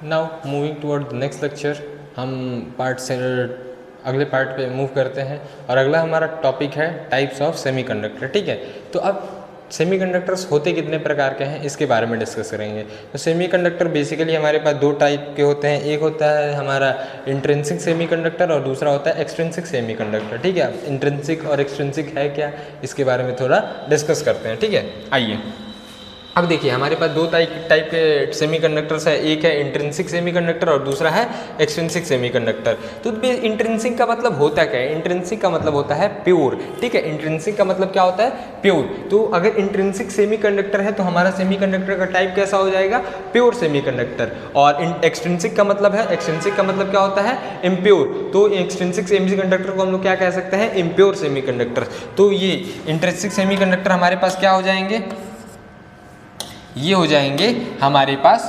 Now moving toward the next lecture, हम part से अगले पार्ट पे मूव करते हैं और अगला हमारा टॉपिक है टाइप्स ऑफ सेमीकंडक्टर। ठीक है, तो अब सेमीकंडक्टर्स होते कितने प्रकार के हैं इसके बारे में डिस्कस करेंगे। तो सेमीकंडक्टर बेसिकली हमारे पास दो टाइप के होते हैं, एक होता है हमारा इंट्रिंसिक सेमीकंडक्टर और दूसरा होता है एक्सट्रिंसिक सेमीकंडक्टर। ठीक है, अब इंट्रिंसिक और एक्सट्रिंसिक है क्या, इसके बारे में थोड़ा डिस्कस करते हैं। ठीक है, आइए अब देखिए हमारे पास दो टाइप के सेमीकंडक्टर्स है, एक है इंट्रिंसिक सेमीकंडक्टर और दूसरा है एक्सट्रिंसिक सेमीकंडक्टर। तो इंट्रिंसिक का मतलब होता क्या है? इंट्रिंसिक का मतलब होता है प्योर। ठीक है, इंट्रिंसिक का मतलब क्या होता है? प्योर। तो अगर इंट्रिंसिक सेमीकंडक्टर है तो हमारा सेमीकंडक्टर का टाइप कैसा हो जाएगा? Pure semiconductor. और एक्सट्रिंसिक का मतलब है, एक्सट्रिंसिक का मतलब क्या होता है? इम्प्योर। तो एक्सट्रिंसिक सेमीकंडक्टर को हम लोग क्या कह सकते हैं? Impure semiconductor. तो ये इंट्रिंसिक सेमीकंडक्टर हमारे पास क्या हो जाएंगे? ये हो जाएंगे हमारे पास,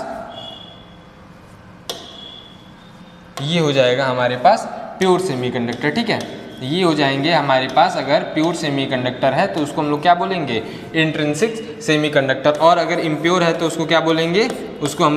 ये हो जाएगा हमारे पास प्योर सेमीकंडक्टर। ठीक है, ये हो जाएंगे हमारे पास, अगर प्योर सेमीकंडक्टर है तो उसको हम लोग क्या बोलेंगे? Intrinsic semiconductor. और अगर इम्प्योर है तो उसको क्या बोलेंगे? उसको हम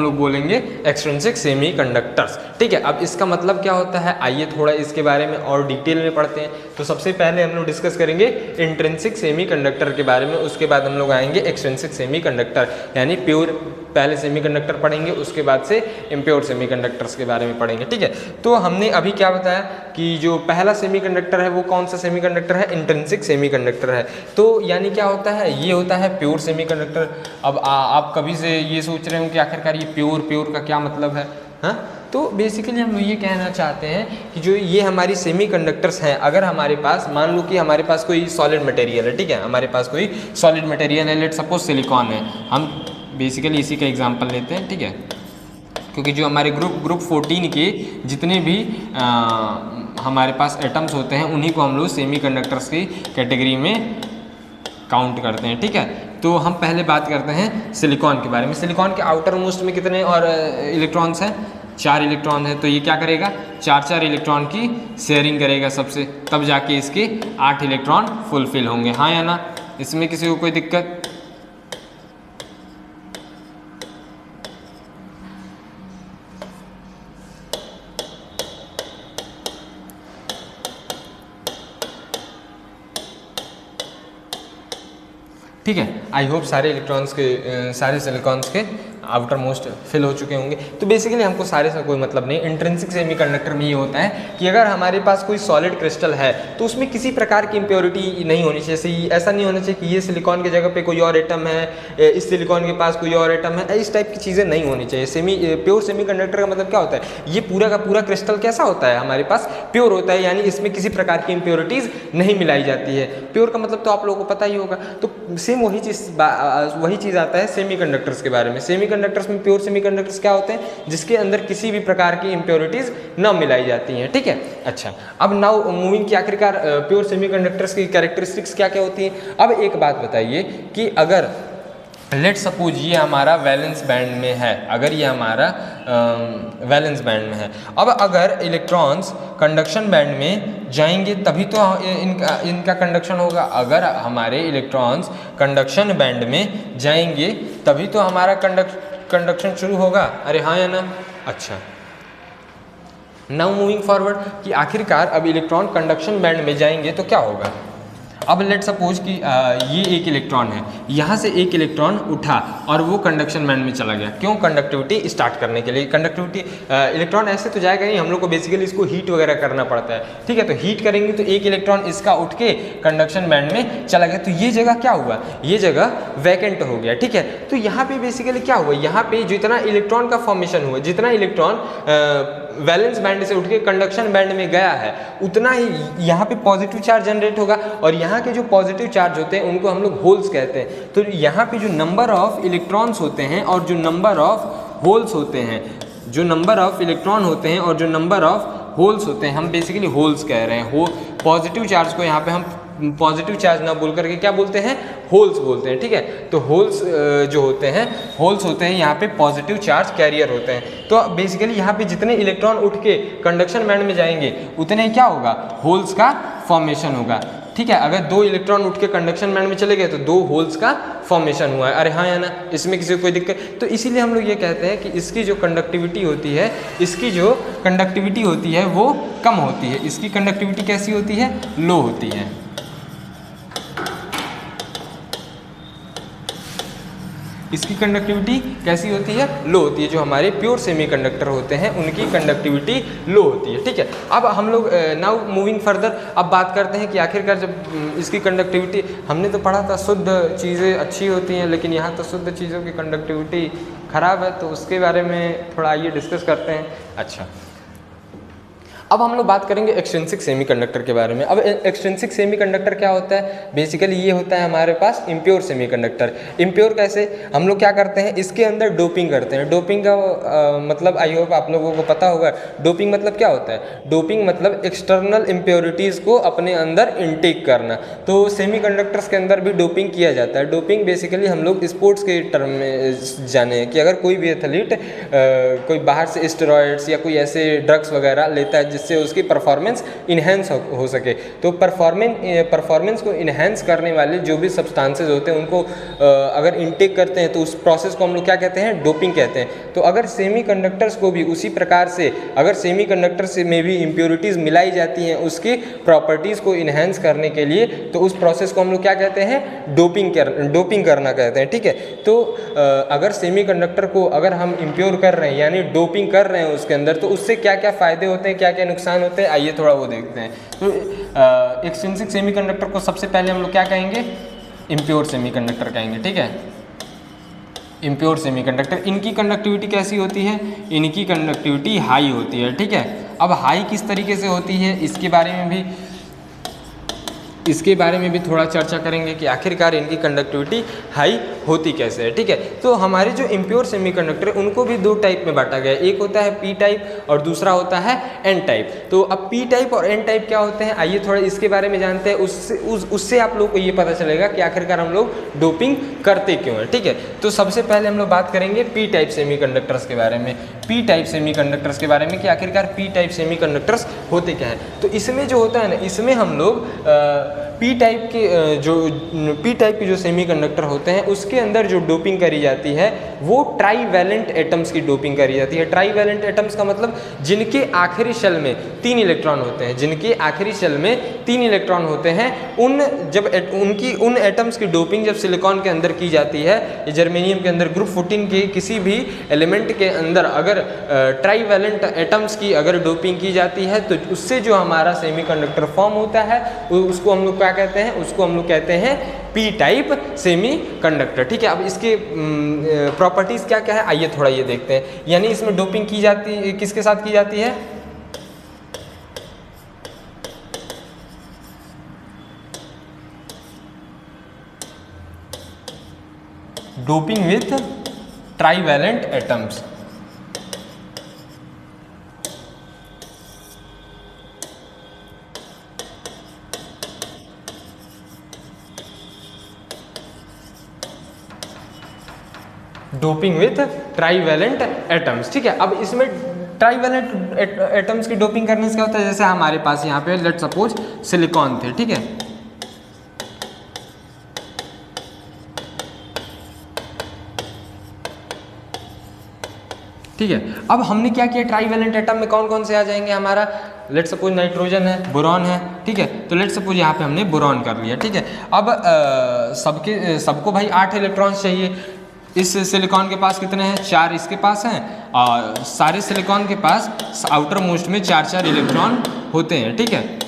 लोग बोलेंगे एक्सट्रिंसिक सेमीकंडक्टर्स। ठीक है, अब इसका मतलब क्या होता है, आइए थोड़ा इसके बारे में और डिटेल में पढ़ते हैं। तो सबसे पहले हम लोग डिस्कस करेंगे इंट्रिंसिक सेमीकंडक्टर के बारे में, उसके बाद हम लोग आएंगे एक्सट्रिंसिक सेमीकंडक्टर, यानी प्योर पहले सेमीकंडक्टर पढ़ेंगे, उसके बाद से इम्प्योर सेमीकंडक्टर्स के बारे में पढ़ेंगे। ठीक है, तो हमने अभी क्या बताया कि जो पहला सेमीकंडक्टर है वो कौन सा सेमीकंडक्टर है? इंट्रिंसिक सेमीकंडक्टर है। तो यानी क्या होता है? ये होता है प्योर सेमीकंडक्टर। अब आप कभी से ये सोच रहे हो कि आखिरकार ये प्योर का क्या मतलब है? हाँ, तो बेसिकली हम ये कहना चाहते हैं कि जो ये हमारी सेमीकंडक्टर्स हैं, अगर हमारे पास मान लो कि हमारे पास कोई सॉलिड मटेरियल है, ठीक है, हमारे पास कोई सॉलिड मटेरियल है, लेट सपोज सिलिकॉन है, हम बेसिकली इसी का एग्जांपल लेते हैं। ठीक है, क्योंकि जो हमारे ग्रुप 14 के जितने भी हमारे पास एटम्स होते हैं उन्हीं को हम लोग सेमीकंडक्टर्स की कैटेगरी में काउंट करते हैं। ठीक है, तो हम पहले बात करते हैं सिलिकॉन के बारे में। सिलिकॉन के आउटर मोस्ट में कितने और इलेक्ट्रॉन्स हैं? 4 इलेक्ट्रॉन है। तो ये क्या करेगा? 4 इलेक्ट्रॉन की शेयरिंग करेगा सबसे, तब जाके इसके 8 इलेक्ट्रॉन फुलफिल होंगे। हाँ या ना? इसमें किसी को कोई दिक्कत? ठीक है, आई होप सारे इलेक्ट्रॉन्स के सारे सिलिकॉन्स के आउटर मोस्ट फिल हो चुके होंगे। तो बेसिकली हमको सारे से कोई मतलब नहीं। इंट्रिंसिक सेमीकंडक्टर में ये होता है कि अगर हमारे पास कोई सॉलिड क्रिस्टल है तो उसमें किसी प्रकार की इम्प्योरिटी नहीं होनी चाहिए। ऐसा नहीं होना चाहिए कि ये सिलिकॉन की जगह पे कोई और एटम है, इस सिलिकॉन के पास कोई और एटम है, इस टाइप की चीज़ें नहीं होनी चाहिए। प्योर सेमीकंडक्टर का मतलब क्या होता है? ये पूरा का पूरा क्रिस्टल कैसा होता है? हमारे पास प्योर होता है, यानी इसमें किसी प्रकार की इम्प्योरिटीज़ नहीं मिलाई जाती है। प्योर का मतलब तो आप लोगों को पता ही होगा। तो सेम वही चीज़ आता है सेमीकंडक्टर्स के बारे में। सेमीकंडक्टर्स में प्योर सेमीकंडक्टर्स क्या होते हैं? जिसके अंदर किसी भी प्रकार की इम्प्योरिटीज न मिलाई जाती हैं। ठीक है, अच्छा, अब नाउ मूविंग की आखिरकार प्योर सेमीकंडक्टर्स की कैरेक्टरिस्टिक्स क्या क्या होती हैं। अब एक बात बताइए कि अगर लेट सपोज ये हमारा वैलेंस बैंड में है, अगर ये हमारा वैलेंस बैंड में है, अब अगर इलेक्ट्रॉन्स कंडक्शन बैंड में जाएंगे तभी तो इनका कंडक्शन होगा। अगर हमारे इलेक्ट्रॉन्स कंडक्शन बैंड में जाएंगे तभी तो हमारा कंडक्शन शुरू होगा। अरे हाँ या ना? अच्छा, नाउ मूविंग फॉरवर्ड कि आखिरकार अब इलेक्ट्रॉन कंडक्शन बैंड में जाएंगे तो क्या होगा। अब लेट सपोज कि ये एक इलेक्ट्रॉन है, यहाँ से एक इलेक्ट्रॉन उठा और वो कंडक्शन बैंड में चला गया। क्यों? कंडक्टिविटी स्टार्ट करने के लिए। कंडक्टिविटी इलेक्ट्रॉन ऐसे तो जाएगा नहीं, हम लोग को बेसिकली इसको हीट वगैरह करना पड़ता है। ठीक है, तो हीट करेंगे तो एक इलेक्ट्रॉन इसका उठ के कंडक्शन बैंड में चला गया, तो ये जगह क्या हुआ? ये जगह वैकेंट हो गया। ठीक है, तो यहाँ पे बेसिकली क्या हुआ? यहाँ पे जितना इलेक्ट्रॉन का फॉर्मेशन हुआ, जितना इलेक्ट्रॉन वैलेंस बैंड से उठ के कंडक्शन बैंड में गया है, उतना ही यहाँ पे पॉजिटिव चार्ज जनरेट होगा। और यहाँ के जो पॉजिटिव चार्ज होते हैं उनको हम लोग होल्स कहते हैं। तो यहाँ पे जो नंबर ऑफ इलेक्ट्रॉन्स होते हैं और जो नंबर ऑफ होल्स होते हैं, जो नंबर ऑफ इलेक्ट्रॉन होते हैं और जो नंबर ऑफ होल्स होते हैं, हम बेसिकली होल्स कह रहे हैं। पॉजिटिव चार्ज को यहाँ पे हम पॉजिटिव चार्ज ना बोल करके क्या बोलते हैं? होल्स बोलते हैं। ठीक है, तो होल्स जो होते हैं, होल्स होते हैं यहाँ पे पॉजिटिव चार्ज कैरियर होते हैं। तो बेसिकली यहाँ पे जितने इलेक्ट्रॉन उठ के कंडक्शन बैंड में जाएंगे उतने क्या होगा? होल्स का फॉर्मेशन होगा। ठीक है। अगर 2 इलेक्ट्रॉन उठ के कंडक्शन बैंड में चले गए तो 2 होल्स का फॉर्मेशन हुआ है। अरे हाँ या ना, इसमें किसी को कोई दिक्कत? तो इसीलिए हम लोग ये कहते हैं कि इसकी जो कंडक्टिविटी होती है, इसकी जो कंडक्टिविटी होती है वो कम होती है। इसकी कंडक्टिविटी कैसी होती है? लो होती है। इसकी कंडक्टिविटी कैसी होती है? लो होती है। जो हमारे प्योर सेमीकंडक्टर होते हैं उनकी कंडक्टिविटी लो होती है, ठीक है। अब हम लोग नाउ मूविंग फर्दर अब बात करते हैं कि आखिरकार जब इसकी कंडक्टिविटी, हमने तो पढ़ा था शुद्ध चीज़ें अच्छी होती हैं, लेकिन यहाँ तो शुद्ध चीज़ों की कंडक्टिविटी ख़राब है, तो उसके बारे में थोड़ा आइए डिस्कस करते हैं। अच्छा, अब हम लोग बात करेंगे एक्सट्रिंसिक सेमीकंडक्टर के बारे में। अब एक्सट्रिंसिक सेमीकंडक्टर क्या होता है? बेसिकली ये होता है हमारे पास इम्प्योर सेमीकंडक्टर। इम्प्योर कैसे? हम लोग क्या करते हैं, इसके अंदर डोपिंग करते हैं। डोपिंग का मतलब आई होप आप लोगों को पता होगा। डोपिंग मतलब क्या होता है? डोपिंग मतलब एक्सटर्नल इम्प्योरिटीज़ को अपने अंदर इनटेक करना। तो सेमीकंडक्टर्स के अंदर भी डोपिंग किया जाता है। डोपिंग बेसिकली हम लोग स्पोर्ट्स के टर्म में जाने कि अगर कोई भी एथलीट कोई बाहर से स्टेरॉइड्स या कोई ऐसे ड्रग्स वगैरह लेता है जिससे उसकी परफॉर्मेंस इन्हेंस हो सके, तो परफॉर्मेंस को इन्हेंस करने वाले जो भी सब्सटेंसेस होते हैं उनको अगर इनटेक करते हैं तो उस प्रोसेस को हम लोग क्या कहते हैं? डोपिंग कहते हैं। तो अगर सेमीकंडक्टर्स को भी उसी प्रकार से, अगर सेमीकंडक्टर्स में भी इम्प्योरिटीज़ मिलाई जाती हैं उसकी प्रॉपर्टीज़ को इन्हेंस करने के लिए, तो उस प्रोसेस को हम लोग क्या कहते हैं? डोपिंग करना कहते हैं, ठीक है। तो अगर सेमीकंडक्टर को अगर हम इम्प्योर कर रहे हैं यानी डोपिंग कर रहे हैं उसके अंदर, तो उससे क्या क्या फ़ायदे होते हैं, क्या क्या नुकसान होते हैं, आइए थोड़ा वो देखते हैं। तो एक्सट्रिंसिक सेमीकंडक्टर को सबसे पहले हम लोग क्या कहेंगे? इम्प्योर सेमीकंडक्टर कहेंगे, ठीक है। इम्प्योर सेमीकंडक्टर, इनकी कंडक्टिविटी कैसी होती है? इनकी कंडक्टिविटी हाई होती है, ठीक है। अब हाई किस तरीके से होती है इसके बारे में भी थोड़ा चर्चा करेंगे कि आखिरकार इनकी कंडक्टिविटी हाई होती कैसे है, ठीक है। तो हमारे जो इम्प्योर सेमीकंडक्टर उनको भी 2 टाइप में बांटा गया है। एक होता है पी टाइप और दूसरा होता है एन टाइप। तो अब पी टाइप और एन टाइप क्या होते हैं, आइए थोड़ा इसके बारे में जानते हैं। उससे आप लोग को ये पता चलेगा कि आखिरकार हम लोग डोपिंग करते क्यों हैं, ठीक है। तो सबसे पहले हम लोग बात करेंगे पी टाइप सेमीकंडक्टर्स के बारे में। पी टाइप सेमीकंडक्टर्स के बारे में कि आखिरकार पी टाइप सेमीकंडक्टर्स होते क्या हैं। तो इसमें जो होता है ना, इसमें हम लोग पी टाइप के जो सेमीकंडक्टर होते हैं उसके अंदर जो डोपिंग करी जाती है वो ट्राईवैलेंट एटम्स की डोपिंग करी जाती है। ट्राईवैलेंट एटम्स का मतलब जिनके आखिरी शेल में 3 इलेक्ट्रॉन होते हैं, जिनके आखिरी शेल में 3 इलेक्ट्रॉन होते हैं, उन एटम्स की डोपिंग जब सिलिकॉन के अंदर की जाती है, जर्मेनियम के अंदर ग्रुप 14 के किसी भी एलिमेंट के अंदर अगर ट्राईवैलेंट एटम्स की अगर डोपिंग की जाती है तो उससे जो हमारा सेमीकंडक्टर फॉर्म होता है उसको हम लोग क्या कहते हैं? उसको हम लोग कहते हैं पी टाइप सेमीकंडक्टर, ठीक है। अब इसके प्रॉपर्टीज़ क्या क्या है, आइए थोड़ा ये देखते हैं। यानी इसमें डोपिंग की जाती, किसके साथ की जाती है? Doping with trivalent atoms. Doping with trivalent atoms, ठीक है। अब इसमें ट्राईवैलेंट एटम्स की डोपिंग करने से क्या होता है? जैसे हमारे पास यहाँ पे लेट सपोज सिलिकॉन थे, ठीक है। ठीक है, अब हमने क्या किया? ट्राईवैलेंट एटम में कौन कौन से आ जाएंगे? हमारा लेट सपोज नाइट्रोजन है, बोरॉन है, ठीक है। तो लेट सपोज यहाँ पे हमने बोरॉन कर लिया, ठीक है। अब सबको भाई 8 इलेक्ट्रॉन्स चाहिए। इस सिलिकॉन के पास कितने हैं? 4 इसके पास हैं, और सारे सिलिकॉन के पास आउटर मोस्ट में 4 इलेक्ट्रॉन होते हैं, ठीक है।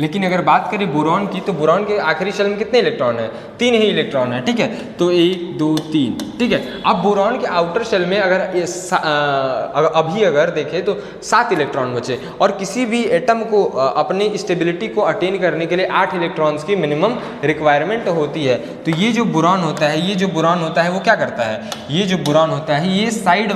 लेकिन अगर बात करें बोरॉन की, तो बोरॉन के आखिरी शेल में कितने इलेक्ट्रॉन हैं? 3 ही इलेक्ट्रॉन हैं, ठीक है। तो 1 2 3, ठीक है। अब बोरॉन के आउटर शेल में अगर देखें तो 7 इलेक्ट्रॉन बचे, और किसी भी एटम को अपनी स्टेबिलिटी को अटेन करने के लिए 8 इलेक्ट्रॉन्स की मिनिमम रिक्वायरमेंट होती है। तो ये जो बोरॉन होता है वो क्या करता है? ये जो बोरॉन होता है ये साइड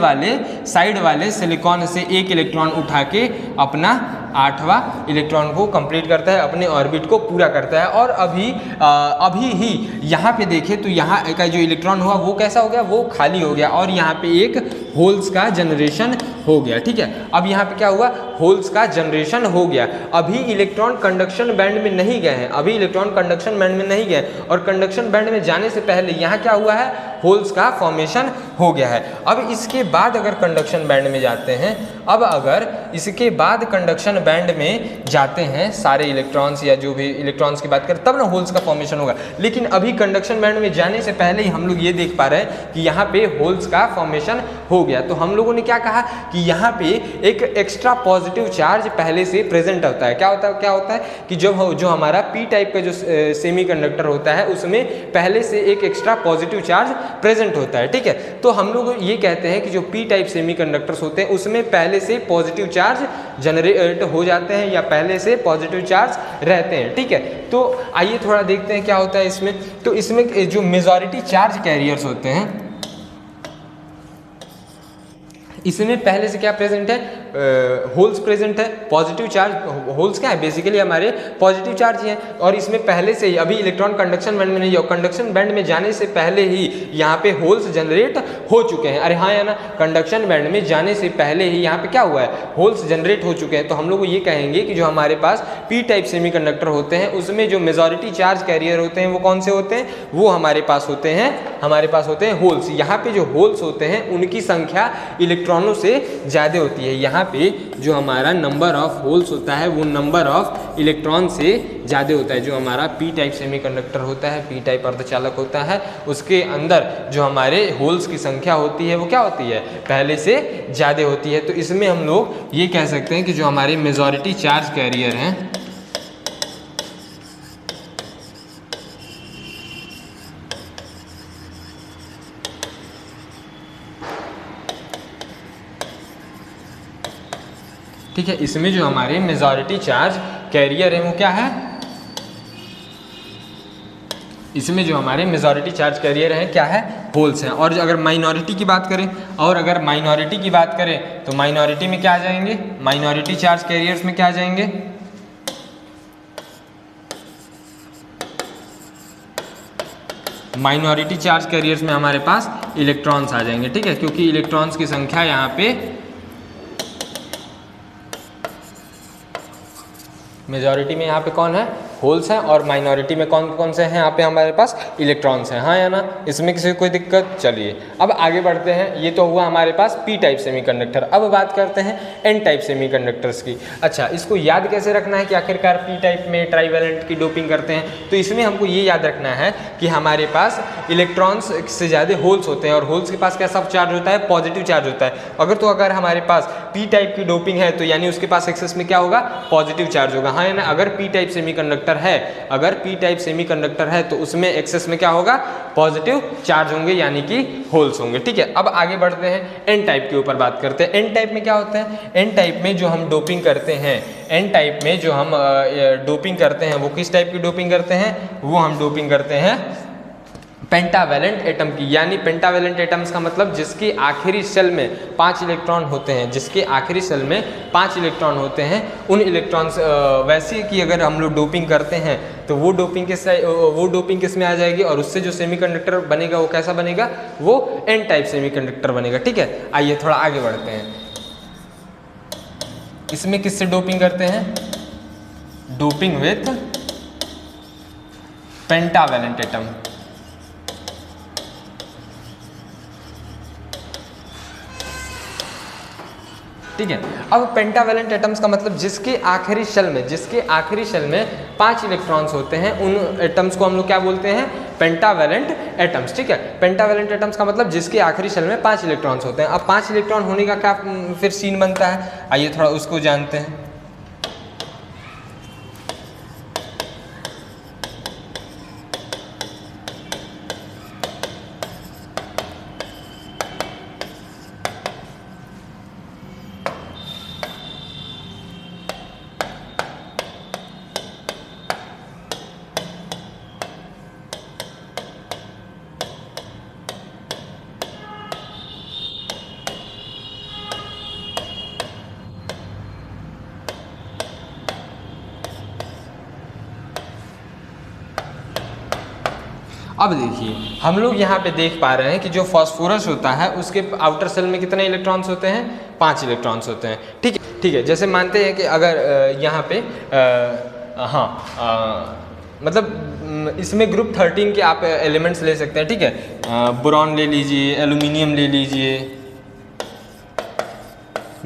वाले सिलिकॉन से 1 इलेक्ट्रॉन उठा के अपना 8वां इलेक्ट्रॉन को कंप्लीट करता है, अपने ऑर्बिट को पूरा करता है। और अभी ही यहाँ पे देखें तो यहाँ का जो इलेक्ट्रॉन हुआ वो कैसा हो गया, वो खाली हो गया और यहाँ पे एक होल्स का जनरेशन हो गया। ठीक है, अब यहाँ पे क्या हुआ, होल्स का जनरेशन हो गया। अभी इलेक्ट्रॉन कंडक्शन बैंड में नहीं गए हैं, अभी इलेक्ट्रॉन कंडक्शन बैंड में नहीं गए और कंडक्शन बैंड में जाने से पहले यहाँ क्या हुआ है, होल्स का फॉर्मेशन हो गया है। अब इसके बाद अगर कंडक्शन बैंड में जाते हैं, अब अगर इसके बाद कंडक्शन बैंड में जाते हैं सारे इलेक्ट्रॉन्स या जो भी इलेक्ट्रॉन्स की बात करें, तब ना होल्स का फॉर्मेशन होगा। लेकिन अभी कंडक्शन बैंड में जाने से पहले ही हम लोग ये देख पा रहे हैं कि यहाँ पे होल्स का फॉर्मेशन हो गया। तो हम लोगों ने क्या कहा कि यहाँ पे एक एक्स्ट्रा पॉजिटिव चार्ज पहले से प्रेजेंट होता है। क्या होता है कि जो हमारा पी टाइप का जो सेमीकंडक्टर होता है उसमें पहले से एक एक्स्ट्रा पॉजिटिव चार्ज प्रेजेंट होता है। ठीक है, तो हम लोग ये कहते हैं कि जो पी टाइप सेमीकंडक्टर्स होते हैं उसमें पहले से पॉजिटिव चार्ज जनरेट हो जाते हैं या पहले से पॉजिटिव चार्ज रहते हैं। ठीक है, तो आइए थोड़ा देखते हैं क्या होता है इसमें। तो इसमें जो मेजॉरिटी चार्ज कैरियर्स होते हैं इसमें पहले से क्या प्रेजेंट है, होल्स प्रेजेंट है। पॉजिटिव चार्ज, होल्स क्या है, बेसिकली हमारे पॉजिटिव चार्ज ही हैं और इसमें पहले से ही अभी इलेक्ट्रॉन कंडक्शन बैंड में नहीं है, कंडक्शन बैंड में जाने से पहले ही यहाँ पे होल्स जनरेट हो चुके हैं। अरे हाँ या ना, कंडक्शन बैंड में जाने से पहले ही यहाँ पे क्या हुआ है, होल्स जनरेट हो चुके हैं। तो हम लोग ये कहेंगे कि जो हमारे पास पी टाइप सेमीकंडक्टर होते हैं उसमें जो मेजॉरिटी चार्ज कैरियर होते हैं वो कौन से होते हैं, वो हमारे पास होते हैं होल्स। यहाँ पे जो होल्स होते हैं उनकी संख्या इलेक्ट्रॉनों से ज़्यादा होती है। यहाँ पे जो हमारा नंबर ऑफ होल्स होता है वो नंबर ऑफ इलेक्ट्रॉन से ज़्यादा होता है। जो हमारा पी टाइप सेमीकंडक्टर होता है, पी टाइप अर्धचालक होता है, उसके अंदर जो हमारे होल्स की संख्या होती है वो क्या होती है, पहले से ज़्यादा होती है। तो इसमें हम लोग ये कह सकते हैं कि जो हमारे मेजॉरिटी चार्ज कैरियर हैं ठीक है, इसमें जो हमारे मेजॉरिटी चार्ज कैरियर है वो क्या है, इसमें जो हमारे मेजॉरिटी चार्ज कैरियर हैं क्या है, होल्स हैं। और अगर माइनॉरिटी की बात करें तो माइनॉरिटी में क्या आ जाएंगे, माइनॉरिटी चार्ज कैरियर्स में क्या आ जाएंगे, माइनॉरिटी चार्ज कैरियर्स में हमारे पास इलेक्ट्रॉन्स आ जाएंगे। ठीक है, क्योंकि इलेक्ट्रॉन्स की संख्या यहाँ पे मेजॉरिटी में यहाँ पे कौन है, होल्स हैं, और माइनॉरिटी में कौन कौन से हैं यहाँ पे हमारे पास इलेक्ट्रॉन्स हैं। हाँ या ना, इसमें किसी को कोई दिक्कत। चलिए अब आगे बढ़ते हैं। ये तो हुआ हमारे पास पी टाइप सेमीकंडक्टर। अब बात करते हैं एन टाइप सेमीकंडक्टर्स की। अच्छा, इसको याद कैसे रखना है कि आखिरकार पी टाइप में ट्राईवैलेंट की डोपिंग करते हैं, तो इसमें हमको ये याद रखना है कि हमारे पास इलेक्ट्रॉन्स से ज़्यादा होल्स होते हैं और होल्स के पास कैसा चार्ज होता है, पॉजिटिव चार्ज होता है। अगर हमारे पास पी टाइप की डोपिंग है तो यानी उसके पास एक्सेस में क्या होगा, पॉजिटिव चार्ज होगा। हाँ या ना, अगर पी टाइप सेमीकंडक्टर है तो उसमें एक्सेस में क्या होगा, पॉजिटिव चार्ज होंगे यानी कि होल्स होंगे। ठीक है, अब आगे बढ़ते हैं, एन टाइप के ऊपर बात करते हैं। एन टाइप में क्या होता है, एन टाइप में जो हम डोपिंग करते हैं, एन टाइप में जो हम डोपिंग करते हैं वो किस टाइप की डोपिंग करते हैं, वो हम डोपिंग करते हैं पेंटावैलेंट एटम की। यानी पेंटावैलेंट एटम्स का मतलब जिसके आखिरी शेल में 5 इलेक्ट्रॉन होते हैं, जिसके आखिरी शेल में 5 इलेक्ट्रॉन होते हैं, उन इलेक्ट्रॉन्स वैसे कि अगर हम लोग डोपिंग करते हैं तो वो डोपिंग किस में आ जाएगी और उससे जो सेमीकंडक्टर बनेगा वो कैसा बनेगा, वो एन टाइप सेमीकंडक्टर बनेगा। ठीक है, आइए थोड़ा आगे बढ़ते हैं। इसमें किससे डोपिंग करते हैं, डोपिंग विथ पेंटावैलेंट एटम। ठीक है, अब पेंटावैलेंट एटम्स का मतलब जिसके आखिरी शेल में 5 इलेक्ट्रॉन्स होते हैं, उन एटम्स को हम लोग क्या बोलते हैं, पेंटावैलेंट एटम्स। ठीक है, पेंटावैलेंट एटम्स का मतलब जिसके आखिरी शेल में 5 इलेक्ट्रॉन्स होते हैं। अब 5 इलेक्ट्रॉन होने का क्या फिर सीन बनता है, आइए थोड़ा उसको जानते हैं। अब देखिए हम लोग यहाँ पे देख पा रहे हैं कि जो फास्फोरस होता है उसके आउटर सेल में कितने इलेक्ट्रॉन्स होते हैं, 5 इलेक्ट्रॉन्स होते हैं। ठीक है, जैसे मानते हैं कि अगर यहाँ पे मतलब इसमें ग्रुप 13 के आप एलिमेंट्स ले सकते हैं। ठीक है, बोरॉन ले लीजिए, एल्यूमिनियम ले लीजिए,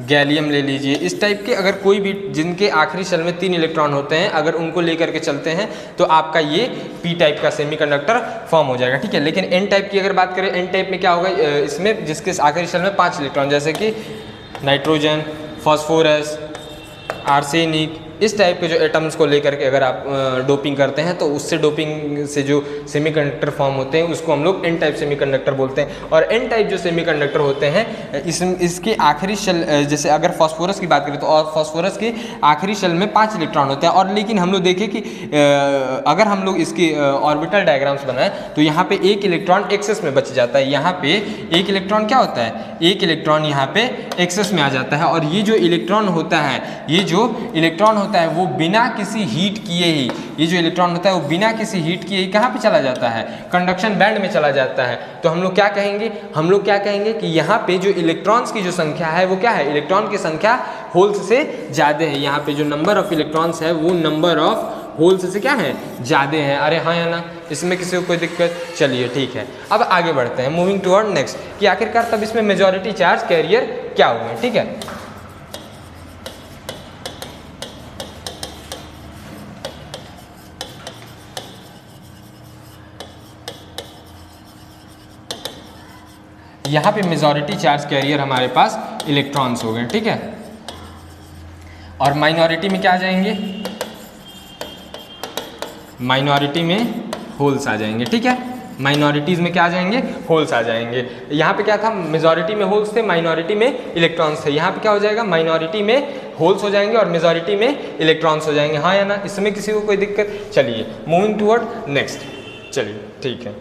गैलियम ले लीजिए, इस टाइप के अगर कोई भी जिनके आखिरी शेल में 3 इलेक्ट्रॉन होते हैं, अगर उनको लेकर के चलते हैं तो आपका ये पी टाइप का सेमीकंडक्टर फॉर्म हो जाएगा। ठीक है, लेकिन एन टाइप की अगर बात करें, एन टाइप में क्या होगा, इसमें जिसके आखिरी शेल में 5 इलेक्ट्रॉन, जैसे कि नाइट्रोजन, फास्फोरस, आर्सेनिक, इस टाइप के जो एटम्स को लेकर के अगर आप डोपिंग करते हैं तो उससे डोपिंग से जो सेमीकंडक्टर फॉर्म होते हैं उसको हम लोग एन टाइप सेमीकंडक्टर बोलते हैं। और एन टाइप जो सेमीकंडक्टर होते हैं इसके आखिरी शेल, जैसे अगर फास्फोरस की बात करें तो और फास्फोरस के आखिरी शेल में 5 इलेक्ट्रॉन होते हैं। और लेकिन हम लोग देखें कि अगर हम लोग इसके ऑर्बिटल डायग्राम्स बनाएं तो यहाँ पे 1 इलेक्ट्रॉन एक्सेस में बच जाता है। यहाँ पे 1 इलेक्ट्रॉन क्या होता है, 1 इलेक्ट्रॉन यहाँ पे एक्सेस में आ जाता है। और ये जो इलेक्ट्रॉन होता है, ये जो इलेक्ट्रॉन होता है वो बिना किसी हीट किए ही, ये जो इलेक्ट्रॉन होता है वो बिना किसी हीट किए ही कहाँ पे चला जाता है, कंडक्शन बैंड में चला जाता है। तो हम लोग क्या कहेंगे, हम लोग क्या कहेंगे कि यहाँ पे जो इलेक्ट्रॉन्स की जो संख्या है वो क्या है, इलेक्ट्रॉन की संख्या होल्स से ज़्यादा है। यहाँ पे जो नंबर ऑफ इलेक्ट्रॉन्स है वो नंबर ऑफ होल्स से क्या है, ज़्यादा है। अरे हाँ या ना, इसमें किसी को कोई दिक्कत? चलिए ठीक है, अब आगे बढ़ते हैं, मूविंग टुवर्ड नेक्स्ट, कि आखिरकार तब इसमें मेजॉरिटी चार्ज कैरियर क्या हुए। ठीक है, यहाँ पे मेजॉरिटी चार्ज कैरियर हमारे पास इलेक्ट्रॉन्स हो गए। ठीक है, और माइनॉरिटी में क्या आ जाएंगे, माइनॉरिटी में होल्स आ जाएंगे। ठीक है, माइनॉरिटीज़ में क्या आ जाएंगे, होल्स आ जाएंगे। यहाँ पे क्या था, मेजॉरिटी में होल्स थे, माइनॉरिटी में इलेक्ट्रॉन्स थे। यहाँ पे क्या हो जाएगा, माइनॉरिटी में होल्स हो जाएंगे और मेजॉरिटी में इलेक्ट्रॉन्स हो जाएंगे। हाँ या ना, इसमें किसी को कोई दिक्कत? चलिए मूविंग टुवर्ड नेक्स्ट, चलिए ठीक है।